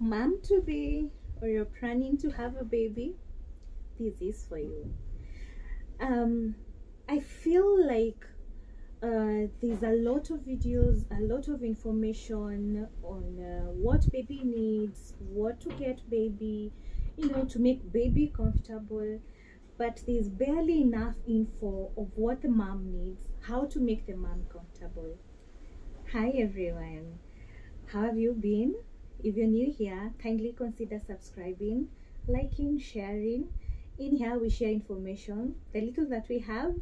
Mom to be, or you're planning to have a baby, this is for you. Um, I feel like there's a lot of videos, a lot of information on what baby needs, what to get baby, to make baby comfortable. But there's barely enough info of what the mom needs, how to make the mom comfortable. Hi everyone. How have you been? If you're new here, kindly consider subscribing, liking, sharing. In here, we share information, the little that we have,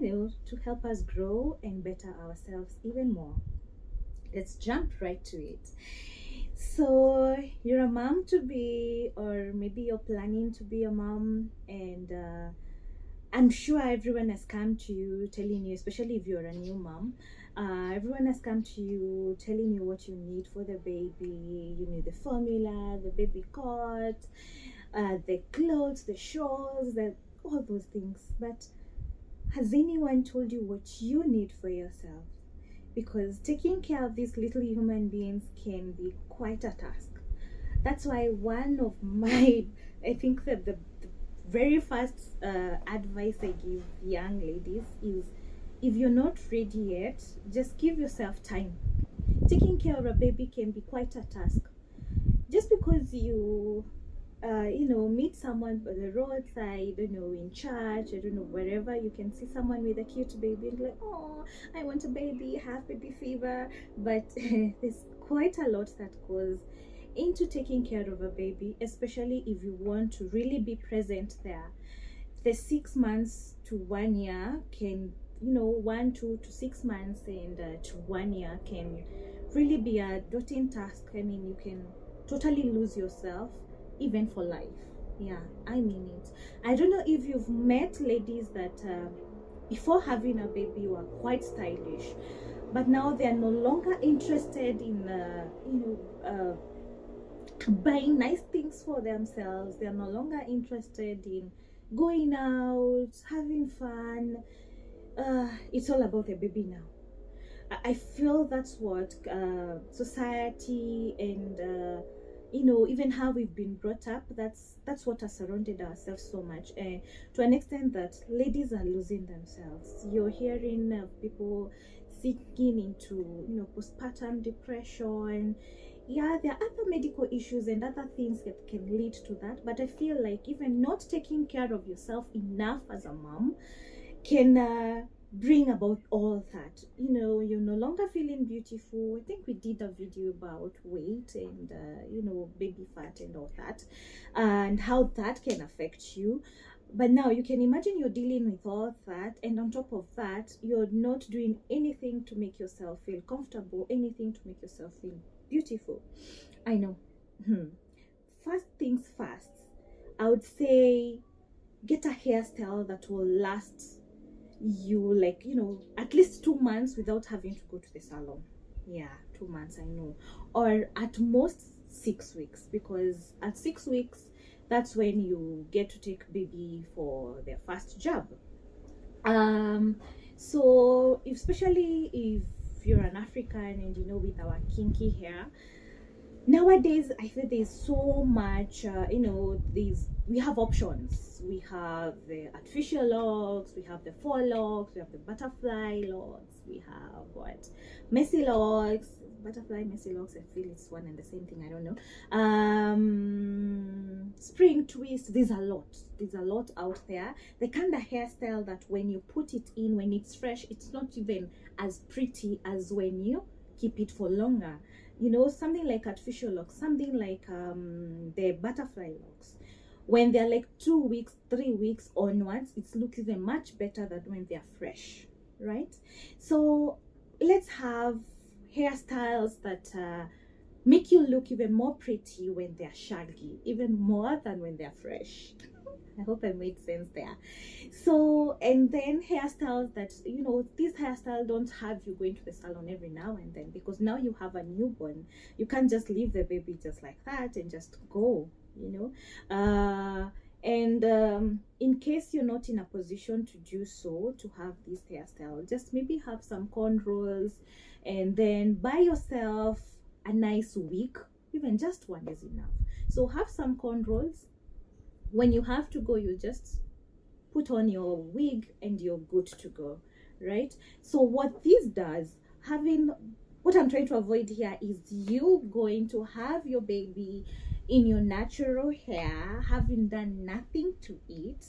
to help us grow and better ourselves even more. Let's jump right to it. So, you're a mom to be, or maybe you're planning to be a mom, and I'm sure everyone has come to you telling you, especially if you're a new mom, everyone has come to you telling you what you need for the baby. You need the formula, the baby cot, the clothes, the shawls, all those things. But has anyone told you what you need for yourself? Because taking care of these little human beings can be quite a task. That's why one of my, I think that the very first advice I give young ladies is, if you're not ready yet, just give yourself time. Taking care of a baby can be quite a task. Just because you meet someone by the roadside, in church, I don't know, wherever, you can see someone with a cute baby and be like, oh, I want a baby, have baby fever. But there's quite a lot that goes into taking care of a baby, especially if you want to really be present there. The 6 months to 1 year can, 1 to 6 months and to 1 year can really be a daunting task. I mean, you can totally lose yourself, even for life. Yeah, I mean it. I don't know if you've met ladies that before having a baby were quite stylish, but now they are no longer interested in buying nice things for themselves. They are no longer interested in going out, having fun. It's all about the baby now. I feel that's what society and even how we've been brought up, that's what has surrounded ourselves so much, to an extent that ladies are losing themselves. You're hearing people sinking into postpartum depression. Yeah, there are other medical issues and other things that can lead to that, but I feel like even not taking care of yourself enough as a mom can bring about all that. You're no longer feeling beautiful. I think we did a video about weight and baby fat and all that, and how that can affect you. But now you can imagine you're dealing with all that, and on top of that, you're not doing anything to make yourself feel comfortable, anything to make yourself feel beautiful. I know. First things first, I would say get a hairstyle that will last you, like, at least 2 months without having to go to the salon. Yeah, 2 months, I know. Or at most 6 weeks, because at 6 weeks, that's when you get to take baby for their first jab. um so especially if you're an African, and with our kinky hair nowadays, I feel there's so much these we have options. We have the artificial locks, we have the faux locks, we have the butterfly locks, we have what, messy locks. Butterfly, messy locks, I feel it's one and the same thing, I don't know. Spring twist, there's a lot out there. The kind of hairstyle that when you put it in, when it's fresh, it's not even as pretty as when you keep it for longer. Something like artificial locks, something like the butterfly locks, when they're like 2 weeks, 3 weeks onwards, it looks even much better than when they're fresh, right? So let's have hairstyles that make you look even more pretty when they're shaggy, even more than when they're fresh. I hope I made sense there. So, and then hairstyles that, this hairstyle don't have you going to the salon every now and then, because now you have a newborn. You can't just leave the baby just like that and just go, and in case you're not in a position to do so, to have this hairstyle, just maybe have some cornrows, and then buy yourself a nice wig. Even just one is enough. So have some cornrows. When you have to go, you just put on your wig and you're good to go, right? So what this does, having, what I'm trying to avoid here is you going to have your baby in your natural hair, having done nothing to it.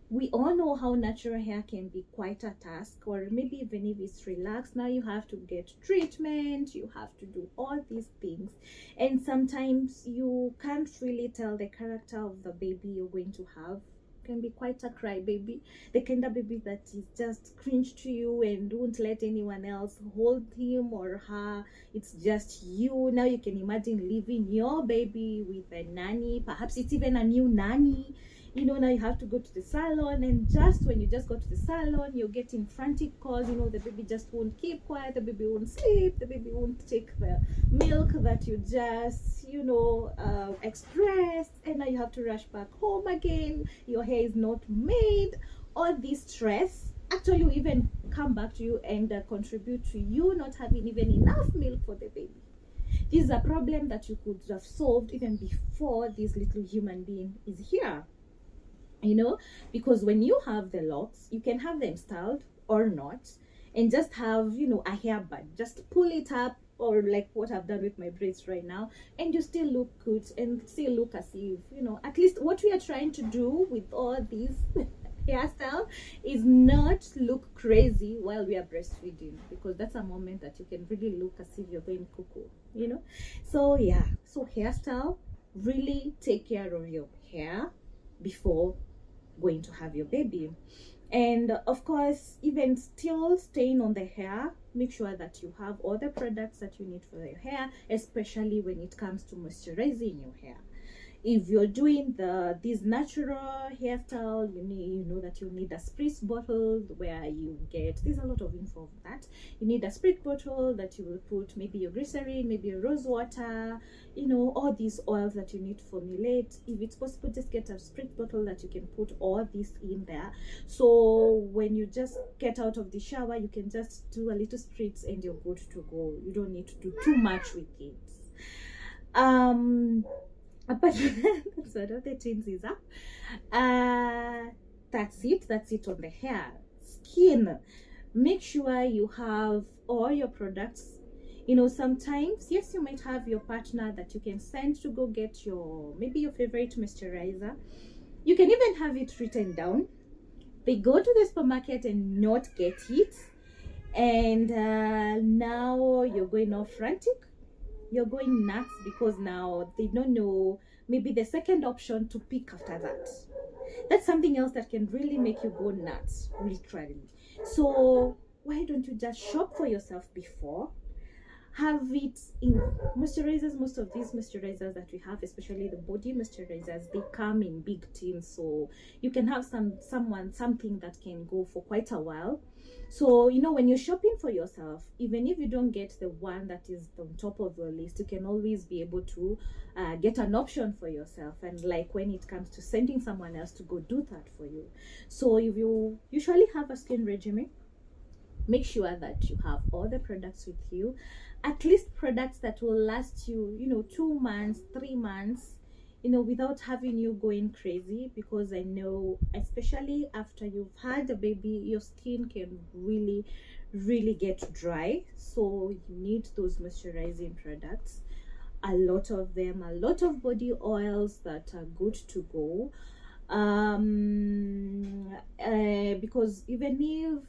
We all know how natural hair can be quite a task, or maybe even if it's relaxed, now you have to get treatment, you have to do all these things, and sometimes you can't really tell the character of the baby you're going to have. Can be quite a cry baby, the kind of baby that is just cringe to you and won't let anyone else hold him or her. It's just you. Now you can imagine leaving your baby with a nanny, perhaps it's even a new nanny. You know, now you have to go to the salon, and just when you just go to the salon, you're getting frantic calls. You know, the baby just won't keep quiet, the baby won't sleep, the baby won't take the milk that you just, you know, expressed, and now you have to rush back home again. Your hair is not made. All this stress actually will even come back to you and contribute to you not having even enough milk for the baby. This is a problem that you could have solved even before this little human being is here. You know, because when you have the locks, you can have them styled or not, and just have, you know, a hairband, just pull it up, or like what I've done with my braids right now, and you still look good and still look as if, you know, at least what we are trying to do with all these hairstyle is not look crazy while we are breastfeeding, because that's a moment that you can really look as if you're going cuckoo, you know. So yeah, so hairstyle, really take care of your hair before going to have your baby. And of course, even still staying on the hair, make sure that you have all the products that you need for your hair, especially when it comes to moisturizing your hair. If you're doing this natural hairstyle, you know that you need a spritz bottle where you get, there's a lot of info of that. You need a spritz bottle that you will put maybe your glycerin, maybe your rose water, you know, all these oils that you need to formulate. If it's possible, just get a spritz bottle that you can put all this in there. So when you just get out of the shower, you can just do a little spritz and you're good to go. You don't need to do too much with it. But so the twins is up. That's it on the hair. Skin, make sure you have all your products. You know, sometimes, yes, you might have your partner that you can send to go get your, maybe your favorite moisturizer. You can even have it written down. They go to the supermarket and not get it, and now you're going off frantic, you're going nuts, because now they don't know maybe the second option to pick after that. That's something else that can really make you go nuts, literally. So why don't you just shop for yourself before? Have it in moisturizers. Most of these moisturizers that we have, especially the body moisturizers, they come in big tins, so you can have something that can go for quite a while. So, you know, when you're shopping for yourself, even if you don't get the one that is on top of your list, you can always be able to get an option for yourself. And like when it comes to sending someone else to go do that for you. So if you usually have a skin regimen, make sure that you have all the products with you, at least products that will last you, you know, 2 months, 3 months, you know, without having you going crazy. Because I know, especially after you've had a baby, your skin can really get dry. So you need those moisturizing products, a lot of them, a lot of body oils that are good to go, because even if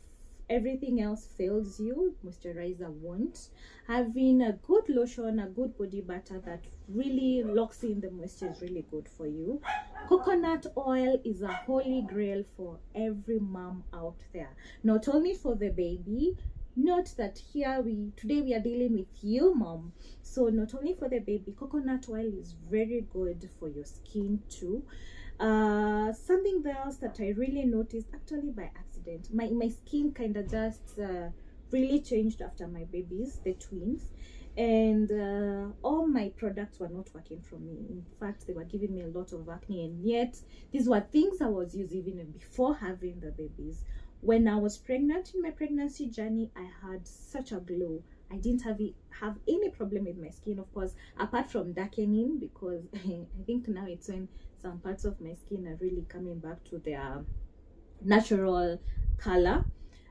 everything else fails you, moisturizer won't. Having a good lotion, a good body butter that really locks in the moisture is really good for you. Coconut oil is a holy grail for every mom out there, not only for the baby. Note that here today we are dealing with you, mom. So not only for the baby, coconut oil is very good for your skin too. Something else that I really noticed, actually by accident, my skin kind of just really changed after my babies, the twins, and all my products were not working for me. In fact, they were giving me a lot of acne, and yet these were things I was using even before having the babies. When I was pregnant, in my pregnancy journey, I had such a glow. I didn't have any problem with my skin, of course, apart from darkening, because I think now it's when some parts of my skin are really coming back to their natural color.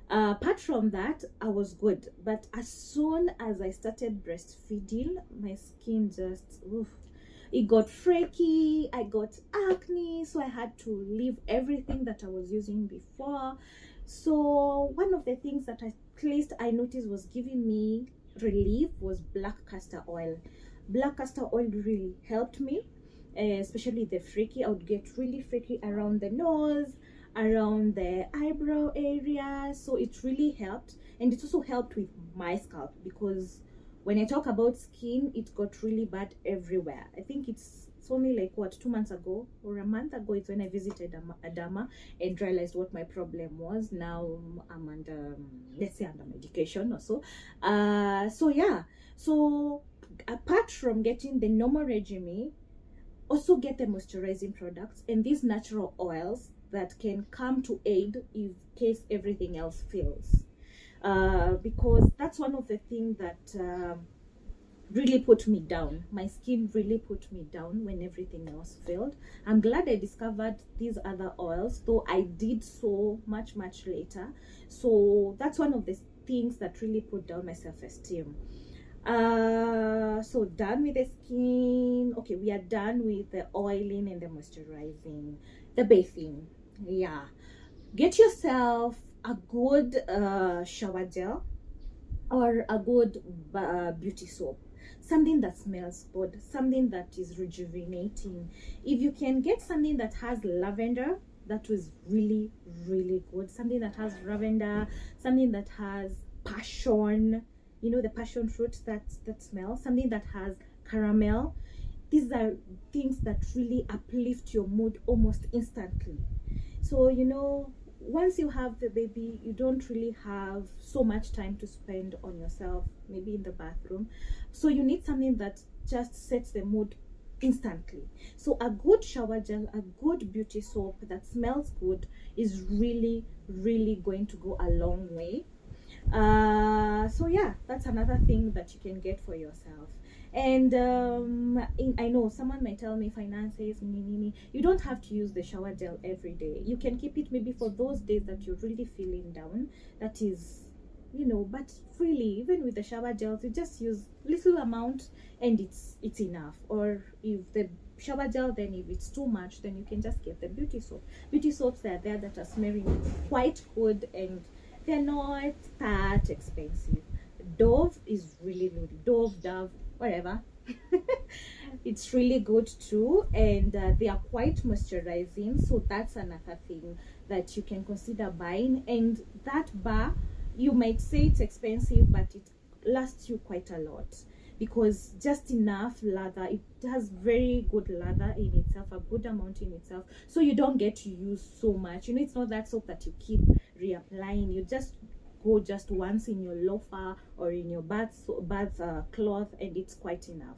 Apart from that, I was good. But as soon as I started breastfeeding, my skin just, oof, it got flaky. I got acne, so I had to leave everything that I was using before. So one of the things that at least I noticed was giving me relief was black castor oil. Black castor oil really helped me, especially the freaky. I would get really freaky around the nose, around the eyebrow area, so it really helped. And it also helped with my scalp, because when I talk about skin, it got really bad everywhere. I think it's only like what, 2 months ago or a month ago, it's when I visited Adama and realized what my problem was. Now I'm under, let's say, under medication or so. So yeah, so apart from getting the normal regime, also get the moisturizing products and these natural oils that can come to aid in case everything else fails. Because that's one of the things that really put me down. My skin really put me down when everything else failed. I'm glad I discovered these other oils, though I did so much later. So that's one of the things that really put down my self-esteem. So done with the skin. Okay, we are done with the oiling and the moisturizing, the bathing. Yeah, get yourself a good shower gel or a good beauty soap, something that smells good, something that is rejuvenating. If you can get something that has lavender, that was really good. Something that has lavender, something that has passion, you know, the passion fruit that smells, something that has caramel. These are things that really uplift your mood almost instantly. So, you know, once you have the baby, you don't really have so much time to spend on yourself, maybe in the bathroom. So you need something that just sets the mood instantly. So a good shower gel, a good beauty soap that smells good is really going to go a long way. So yeah, that's another thing that you can get for yourself. And I know someone might tell me finances, you don't have to use the shower gel every day. You can keep it maybe for those days that you're really feeling down, that is, you know. But really, even with the shower gels, you just use little amount and it's enough. Or if the shower gel, then if it's too much, then you can just get the beauty soap. Beauty soaps are there that are smelling quite good, and they're not that expensive. Dove is really good. Dove, whatever. It's really good too, and they are quite moisturizing. So that's another thing that you can consider buying. And that bar, you might say it's expensive, but it lasts you quite a lot, because just enough lather, it has very good lather in itself, a good amount in itself, so you don't get to use so much. You know, it's not that soap that you keep reapplying. You just go just once in your loafer or in your bath cloth, and it's quite enough.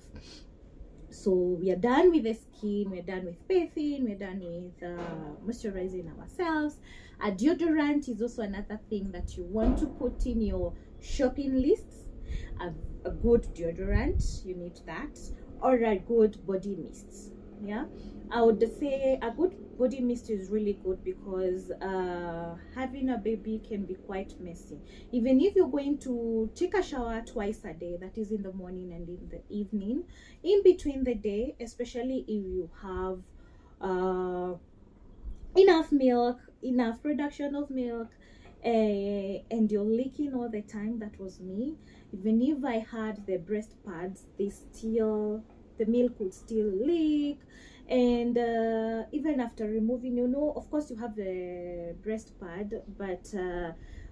So we are done with the skin, we're done with bathing, we're done with moisturizing ourselves. A deodorant is also another thing that you want to put in your shopping lists. A good deodorant, you need that, or a good body mist. Yeah, I would say a good body mist is really good, because having a baby can be quite messy. Even if you're going to take a shower twice a day, that is in the morning and in the evening, in between the day, especially if you have enough milk, enough production of milk, and you're leaking all the time. That was me. Even if I had the breast pads, the milk would still leak. And even after removing, you know, of course you have the breast pad, but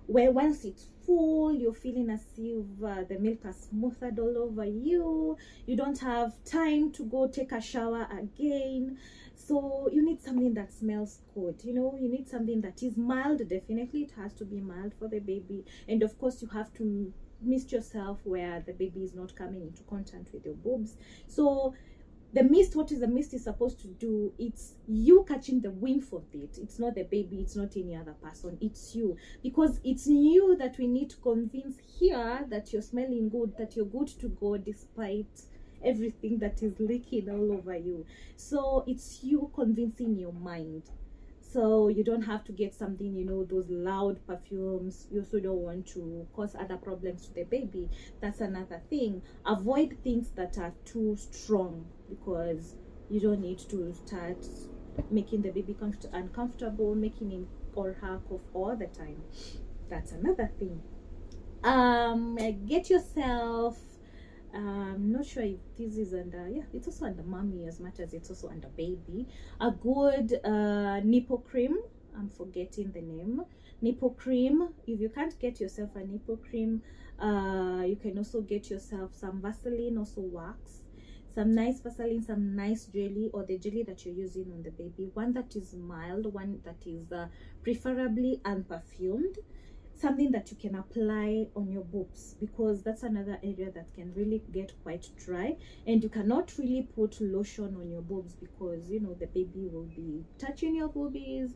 where once it's full, you're feeling as if the milk has smoothed all over you. You don't have time to go take a shower again. So you need something that smells good. You know, you need something that is mild. Definitely it has to be mild for the baby. And of course you have to mist yourself where the baby is not coming into contact with your boobs. So the mist, what is the mist is supposed to do, it's you catching the whiff of it. It's not the baby, it's not any other person, it's you. Because it's you that we need to convince here that you're smelling good, that you're good to go despite everything that is leaking all over you. So it's you convincing your mind. So you don't have to get something, you know, those loud perfumes. You also don't want to cause other problems to the baby. That's another thing. Avoid things that are too strong, because you don't need to start making the baby uncomfortable, making him or her cough all the time. That's another thing. Get yourself, I'm not sure if this is under, yeah, it's also under mommy as much as it's also under baby, a good nipple cream. I'm forgetting the name. Nipple cream. If you can't get yourself a nipple cream, you can also get yourself some Vaseline, also wax, some nice Vaseline, some nice jelly, or the jelly that you're using on the baby, one that is mild, one that is preferably unperfumed, something that you can apply on your boobs, because that's another area that can really get quite dry, and you cannot really put lotion on your boobs, because you know the baby will be touching your boobies,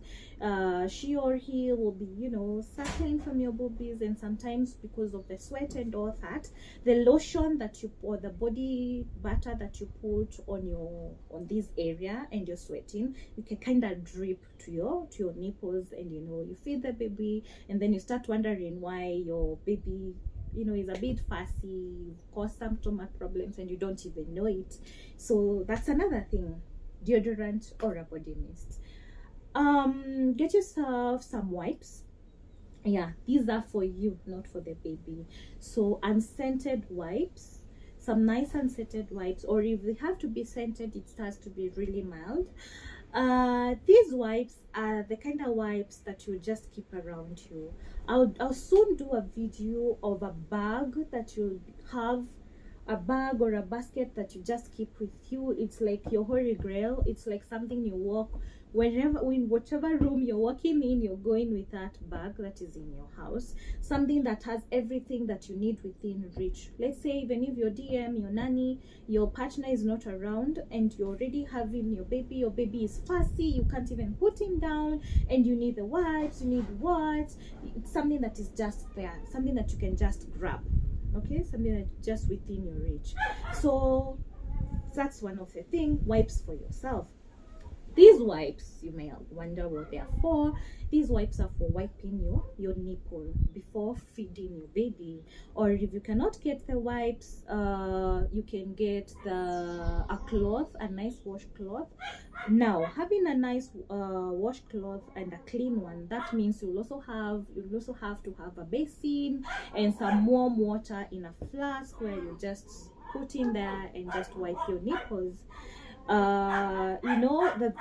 she or he will be, you know, suckling from your boobies, and sometimes because of the sweat and all that, the lotion that you, or the body butter that you put on this area and you're sweating, you can kind of drip to your nipples, and you know, you feed the baby, and then you start wondering why your baby, you know, is a bit fussy, cause some stomach problems, and you don't even know it. So that's another thing. Deodorant or a body mist. Get yourself some wipes. Yeah, these are for you, not for the baby. So unscented wipes, some nice unscented wipes, or if they have to be scented, it starts to be really mild. These wipes are the kind of wipes that you just keep around you. I'll soon do a video of a bag that you'll have, a bag or a basket that you just keep with you. It's like your holy grail. It's like something you walk wherever, in whatever room you're walking in, you're going with that bag that is in your house, something that has everything that you need within reach. Let's say even if your DM, your nanny, your partner is not around, and you're already having your baby is fussy, you can't even put him down, and you need the wipes, you need what, it's something that is just there, something that you can just grab. Okay, something that's just within your reach. So that's one of the things. Wipes for yourself. These wipes, you may wonder what they are for. These wipes are for wiping your nipple before feeding your baby. Or if you cannot get the wipes, you can get a cloth, a nice washcloth. Now, having a nice washcloth and a clean one, that means you'll also have to have a basin and some warm water in a flask where you just put in there and just wipe your nipples. You know,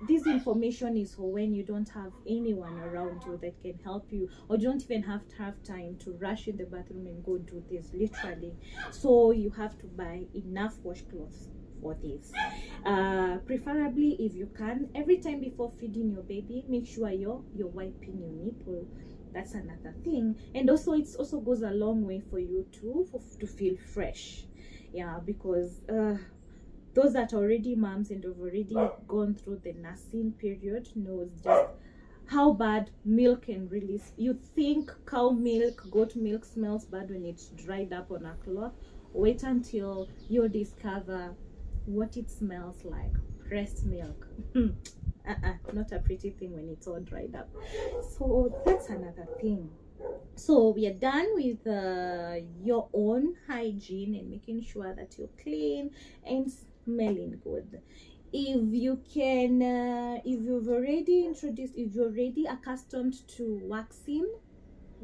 this information is for when you don't have anyone around you that can help you, or you don't even have time to rush in the bathroom and go do this, literally. So you have to buy enough washcloths for this. Preferably, if you can, every time before feeding your baby, make sure you're wiping your nipple. That's another thing. And also, it also goes a long way for you to feel fresh. Yeah, because those that are already moms and have already gone through the nursing period knows just how bad milk can really. You think cow milk, goat milk smells bad when it's dried up on a cloth. Wait until you discover what it smells like. Breast milk. Not a pretty thing when it's all dried up. So that's another thing. So we are done with your own hygiene and making sure that you're clean and smelling good. If you can, if you're already accustomed to waxing,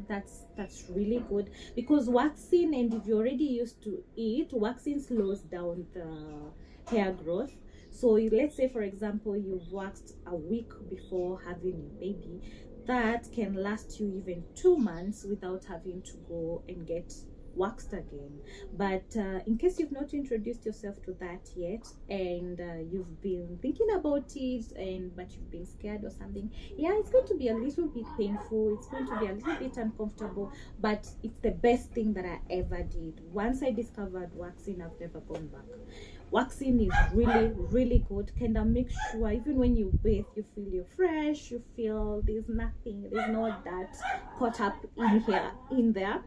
that's really good, because waxing, and if you're already used to it, waxing slows down the hair growth. So let's say, for example, you've waxed a week before having your baby, that can last you even 2 months without having to go and get waxed again. But in case you've not introduced yourself to that yet, and you've been thinking about it, but you've been scared or something, yeah, it's going to be a little bit painful, it's going to be a little bit uncomfortable, but it's the best thing that I ever did. Once I discovered waxing, I've never gone back. waxing is really good. Kind of make sure even when you bathe, you feel you're fresh, you feel there's not that caught up in there.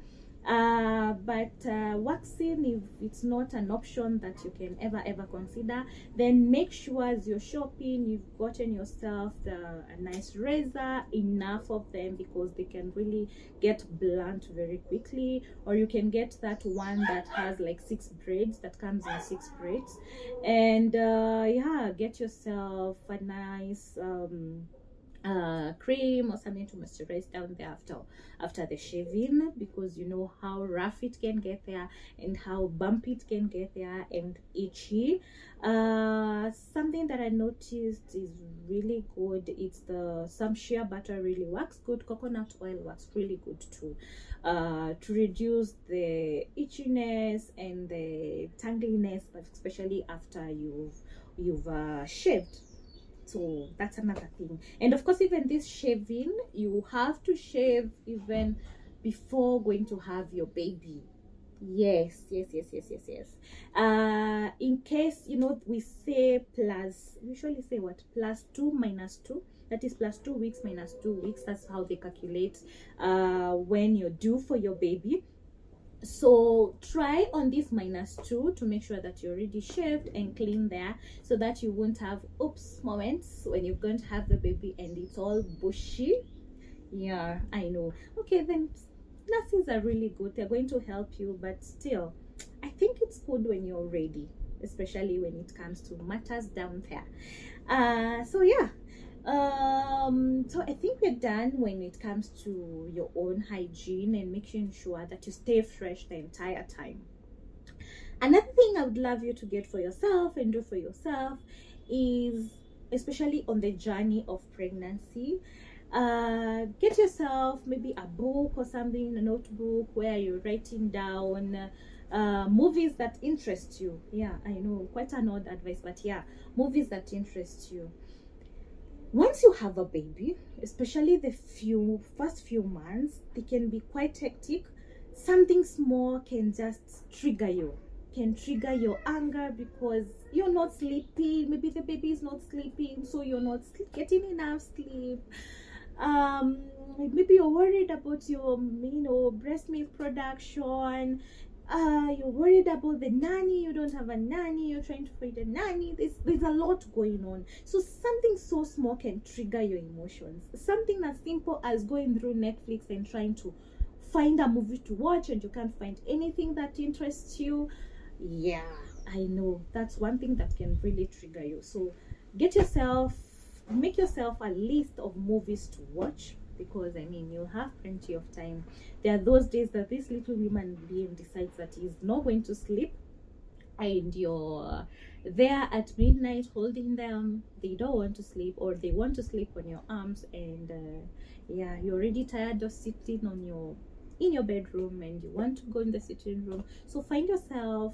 But waxing, if it's not an option that you can ever consider, then make sure as you're shopping you've gotten yourself a nice razor, enough of them, because they can really get blunt very quickly. Or you can get that one that has like 6 braids, that comes in 6 braids. And yeah, get yourself a nice cream or something to moisturize down there after the shaving, because you know how rough it can get there and how bumpy it can get there and itchy. Something that I noticed is really good, it's some shea butter really works good, coconut oil works really good too, to reduce the itchiness and the tangliness, but especially after you've shaved. So that's another thing. And of course, even this shaving, you have to shave even before going to have your baby. Yes. In case, you know, we say usually say what, +2 -2, that is +2 weeks -2 weeks. That's how they calculate when you're due for your baby. So try on this -2 to make sure that you're already shaved and clean there, so that you won't have oops moments when you're going to have the baby and it's all bushy. Yeah, I know. Okay, then nurses are really good, they're going to help you, but still I think it's good when you're ready, especially when it comes to matters down there. So yeah, so I think we're done when it comes to your own hygiene and making sure that you stay fresh the entire time. Another thing I would love you to get for yourself and do for yourself is, especially on the journey of pregnancy, get yourself maybe a book or something, a notebook where you're writing down movies that interest you. Yeah, I know, quite an odd advice, but yeah, movies that interest you. Once you have a baby, especially the first few months, they can be quite hectic. Something small can just trigger your anger, because you're not sleeping, maybe the baby is not sleeping, so you're not getting enough sleep. Maybe you're worried about your breast milk production. You're worried about the nanny, you don't have a nanny, you're trying to find a nanny. There's a lot going on. So something so small can trigger your emotions. Something as simple as going through Netflix and trying to find a movie to watch and you can't find anything that interests you. Yeah, I know, that's one thing that can really trigger you. So make yourself a list of movies to watch, because I mean, you'll have plenty of time. There are those days that this little human being decides that he's not going to sleep, and you're there at midnight holding them. They don't want to sleep, or they want to sleep on your arms, and yeah, you're already tired of sitting in your bedroom and you want to go in the sitting room. So find yourself,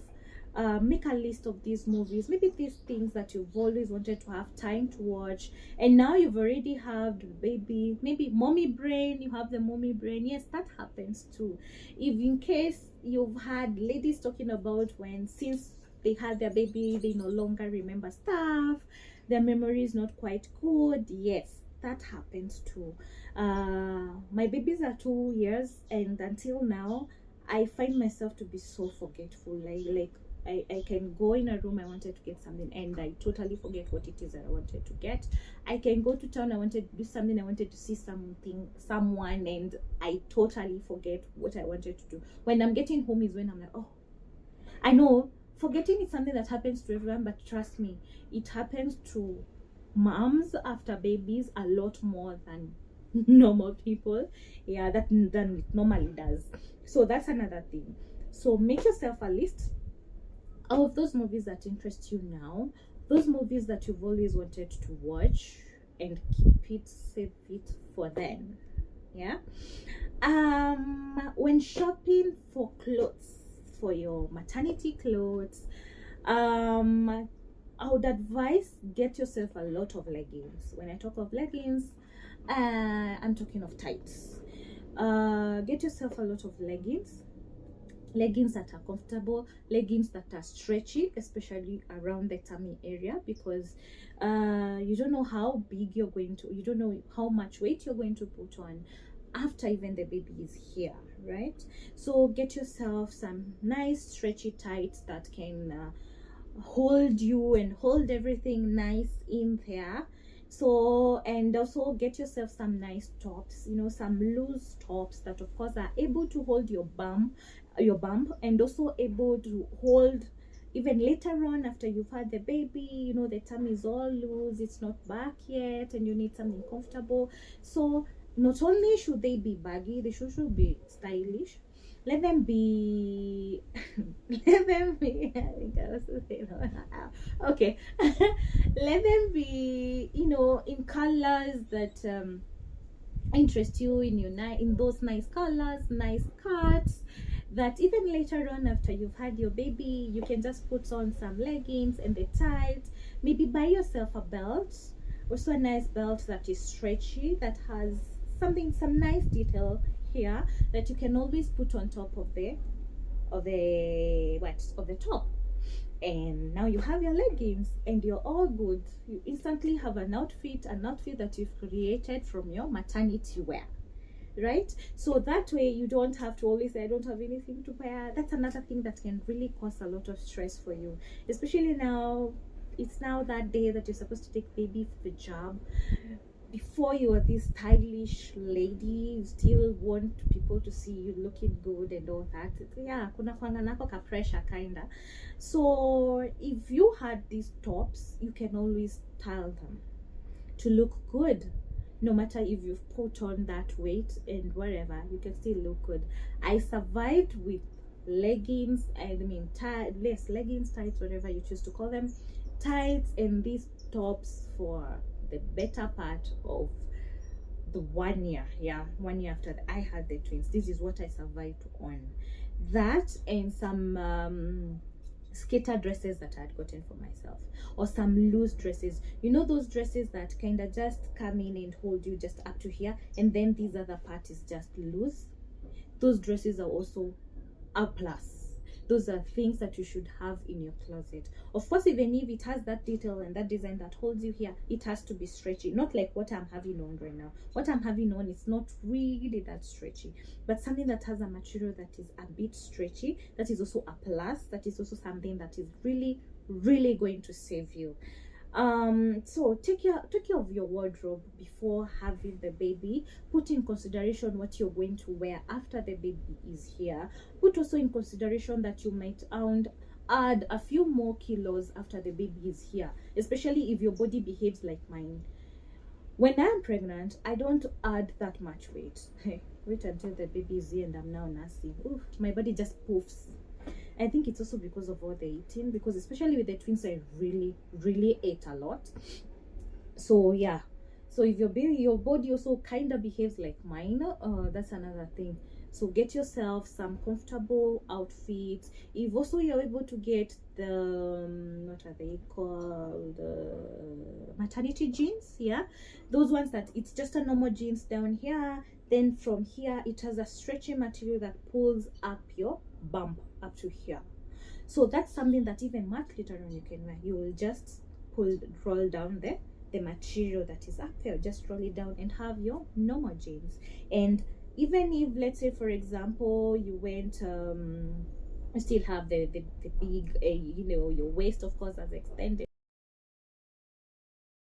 make a list of these movies, maybe these things that you've always wanted to have time to watch, and now you've already had the baby, maybe mommy brain, you have the mommy brain. Yes, that happens too. If in case you've had ladies talking about when, since they had their baby, they no longer remember stuff, their memory is not quite good. Yes, that happens too. My babies are 2 years, and until now I find myself to be so forgetful. Like I can go in a room, I wanted to get something, and I totally forget what it is that I wanted to get. I can go to town, I wanted to do something, I wanted to see someone, and I totally forget what I wanted to do. When I'm getting home is when I'm like, oh, I know forgetting is something that happens to everyone, but trust me, it happens to moms after babies a lot more than normal people. Yeah, than it normally does. So that's another thing. So make yourself a list of those movies that interest you now, those movies that you've always wanted to watch, and save it for then. Yeah. When shopping for clothes, for your maternity clothes, I would advise get yourself a lot of leggings. When I talk of leggings, I'm talking of tights. Get yourself a lot of leggings. leggings that are comfortable, leggings that are stretchy, especially around the tummy area, because you don't know how big you're going to, you don't know how much weight you're going to put on after even the baby is here, right? So get yourself some nice stretchy tights that can hold you and hold everything nice in there. So, and also get yourself some nice tops, you know, some loose tops that of course are able to hold your bump, and also able to hold even later on after you've had the baby, you know, the tummy is all loose, it's not back yet, and you need something comfortable. So not only should they be baggy, they should be stylish. Let them be let them be, I think I was saying, okay. Let them be, you know, in colors that interest you, in your in those nice colors, nice cuts, that even later on after you've had your baby, you can just put on some leggings and the tights. Maybe buy yourself a belt, also a nice belt that is stretchy, that has some nice detail here, that you can always put on top of the top. And now you have your leggings and you're all good. You instantly have an outfit that you've created from your maternity wear, right? So that way you don't have to always say, I don't have anything to wear. That's another thing that can really cause a lot of stress for you, especially now. It's now that day that you're supposed to take baby for the job. Before, you are this stylish lady, you still want people to see you looking good and all that. Yeah, kuna kwanga nako ka pressure kinda. So if you had these tops, you can always style them to look good. No matter if you've put on that weight and whatever, you can still look good. I survived with leggings, I mean leggings, tights, whatever you choose to call them, tights and these tops for the better part of the 1 year. Yeah, 1 year after I had the twins. This is what I survived on. That and some skater dresses that I had gotten for myself, or some loose dresses, you know, those dresses that kind of just come in and hold you just up to here, and then this other part is just loose. Those dresses are also a plus. Those are things that you should have in your closet. Of course, even if it has that detail and that design that holds you here, it has to be stretchy, not like what I'm having on right now. What I'm having on is not really that stretchy, but something that has a material that is a bit stretchy, that is also a plus, that is also something that is really going to save you. So take care of your wardrobe before having the baby. Put in consideration what you're going to wear after the baby is here. Put also in consideration that you might add a few more kilos after the baby is here, especially if your body behaves like mine. When I'm pregnant, I don't add that much weight. Wait until the baby is here and I'm now nursing. Oof, my body just poofs. I think it's also because of all the eating, because especially with the twins, I really ate a lot. So yeah, so if your body also kind of behaves like mine, that's another thing. So get yourself some comfortable outfits. If also you're able to get the what are they called, maternity jeans, yeah, those ones that it's just a normal jeans down here, then from here it has a stretchy material that pulls up your bump up to here. So that's something that even much later on you can wear. You will just roll down the material that is up there, just roll it down and have your normal jeans. And even if, let's say for example, you went you still have the big you know, your waist of course as extended,